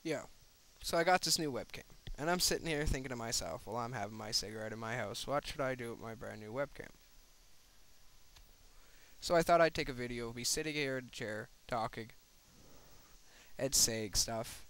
Yo, so I got this new webcam, and I'm sitting here thinking to myself while I'm having my cigarette in my house, what should I do with my brand new webcam? So I thought I'd take a video, be sitting here in a chair, talking, and saying stuff,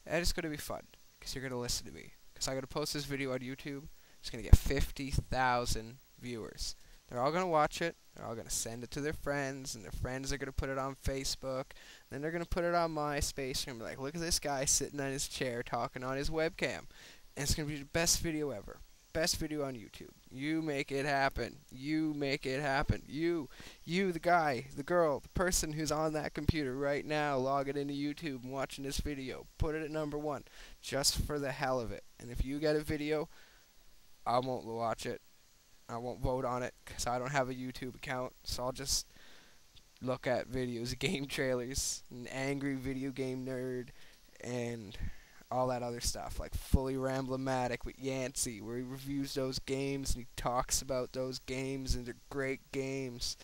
and it's gonna be fun, because you're gonna listen to me. Because I'm gonna post this video on YouTube, it's gonna get 50,000 viewers. They're all gonna watch it, they're all gonna send it to their friends, and their friends are gonna put it on Facebook, then they're gonna put it on MySpace, and be like, look at this guy sitting on his chair talking on his webcam. And it's gonna be the best video ever. Best video on YouTube. You make it happen. You make it happen. You, the guy, the girl, the person who's on that computer right now, logging into YouTube and watching this video. Put it at #1, just for the hell of it. And if you get a video, I won't watch it. I won't vote on it because I don't have a YouTube account. So I'll just look at videos, game trailers, an angry video game nerd, and all that other stuff, like Fully Ramblematic with Yancey, where he reviews those games and he talks about those games and they're great games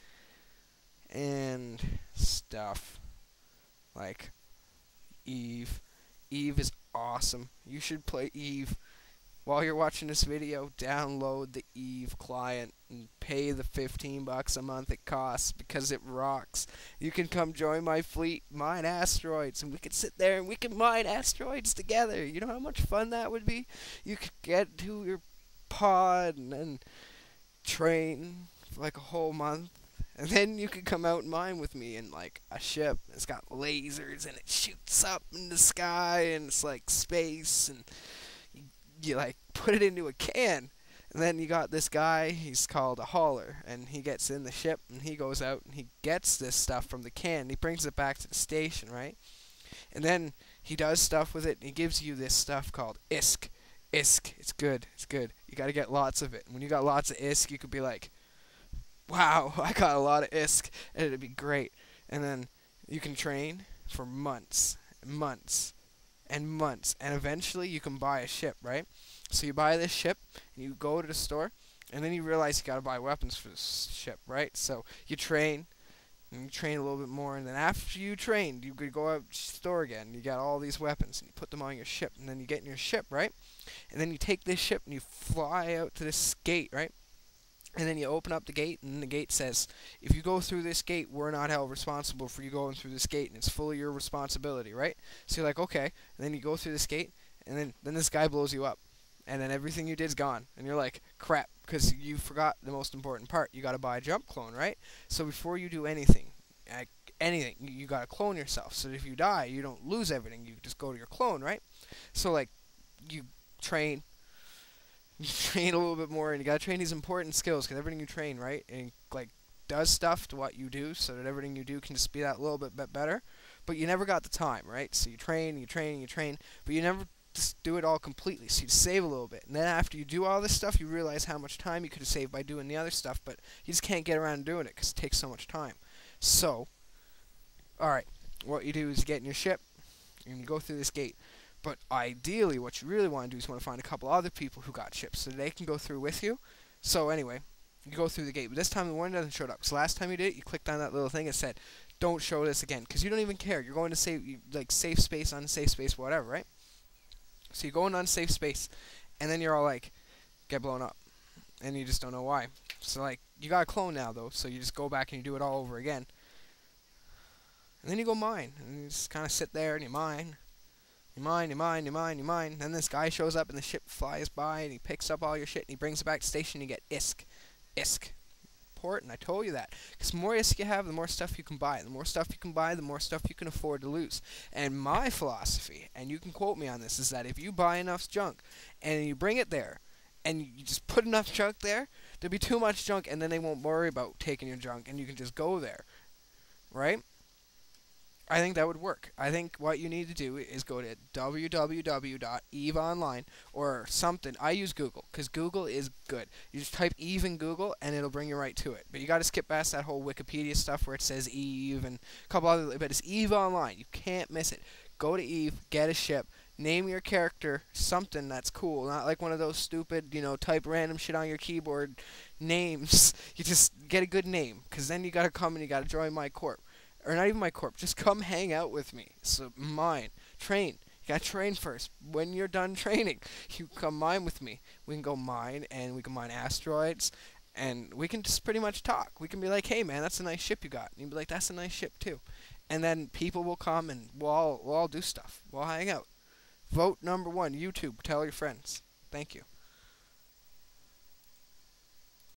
and stuff like Eve. Eve is awesome. You should play Eve. While you're watching this video, download the Eve client and pay the $15 a month it costs because it rocks. You can come join my fleet, mine asteroids, and we could sit there and we can mine asteroids together. You know how much fun that would be? You could get to your pod and then train for like a whole month. And then you could come out and mine with me in like a ship. It's got lasers and it shoots up in the sky and it's like space, and you like put it into a can, and then you got this guy, he's called a hauler, and he gets in the ship and he goes out and he gets this stuff from the can and he brings it back to the station, right? And then he does stuff with it and he gives you this stuff called ISK. ISK, it's good, it's good. You gotta get lots of it. And when you got lots of ISK, you could be like, wow, I got a lot of ISK, and it'd be great. And then you can train for months, months, and months, and eventually you can buy a ship, right? So you buy this ship, and you go to the store, and then you realize you gotta buy weapons for this ship, right? So you train, and you train a little bit more, and then after you trained, you could go out to the store again, and you got all these weapons, and you put them on your ship, and then you get in your ship, right? And then you take this ship, and you fly out to this gate, right? And then you open up the gate, and the gate says, if you go through this gate, we're not held responsible for you going through this gate, and it's fully your responsibility, right? So you're like, okay. And then you go through this gate, and then this guy blows you up. And then everything you did's gone. And you're like, crap, because you forgot the most important part. You got to buy a jump clone, right? So before you do anything, you got to clone yourself. So that if you die, you don't lose everything. You just go to your clone, right? So, like, you train. You train a little bit more, and you gotta train these important skills, because everything you train, right, and like does stuff to what you do, so that everything you do can just be that little bit better. But you never got the time, right? So you train, you train, you train, but you never just do it all completely. So you save a little bit, and then after you do all this stuff, you realize how much time you could have saved by doing the other stuff, but you just can't get around doing it because it takes so much time. So, all right, what you do is you get in your ship, and you go through this gate. But ideally, what you really want to do is you want to find a couple other people who got ships so they can go through with you. So anyway, you go through the gate. But this time the warning doesn't show up. So last time you did it, you clicked on that little thing and said, don't show this again. Because you don't even care. You're going to safe space, unsafe space, whatever, right? So you go in unsafe space. And then you're all like, get blown up. And you just don't know why. So like, you got a clone now though. So you just go back and you do it all over again. And then you go mine. And you just kind of sit there and you mine. You mine, you mine, you mine, you mine. Then this guy shows up and the ship flies by and he picks up all your shit and he brings it back to the station and you get ISK. ISK. Important, I told you that. Because the more ISK you have, the more stuff you can buy. The more stuff you can buy, the more stuff you can afford to lose. And my philosophy, and you can quote me on this, is that if you buy enough junk and you bring it there and you just put enough junk there, there'll be too much junk and then they won't worry about taking your junk and you can just go there. Right? I think that would work. I think what you need to do is go to www.eveonline or something. I use Google because Google is good. You just type Eve in Google and it'll bring you right to it. But you got to skip past that whole Wikipedia stuff where it says Eve and a couple other. But it's Eve Online. You can't miss it. Go to Eve, get a ship, name your character something that's cool. Not like one of those stupid, type random shit on your keyboard names. You just get a good name, because then you got to come and you got to join my corp. Or not even my corp, just come hang out with me. So mine, train. You gotta train first. When you're done training, you come mine with me. We can go mine, and we can mine asteroids, and we can just pretty much talk. We can be like, hey man, that's a nice ship you got. And you'd be like, that's a nice ship too. And then people will come, and we'll all do stuff. We'll hang out. Vote number 1, YouTube. Tell your friends. Thank you.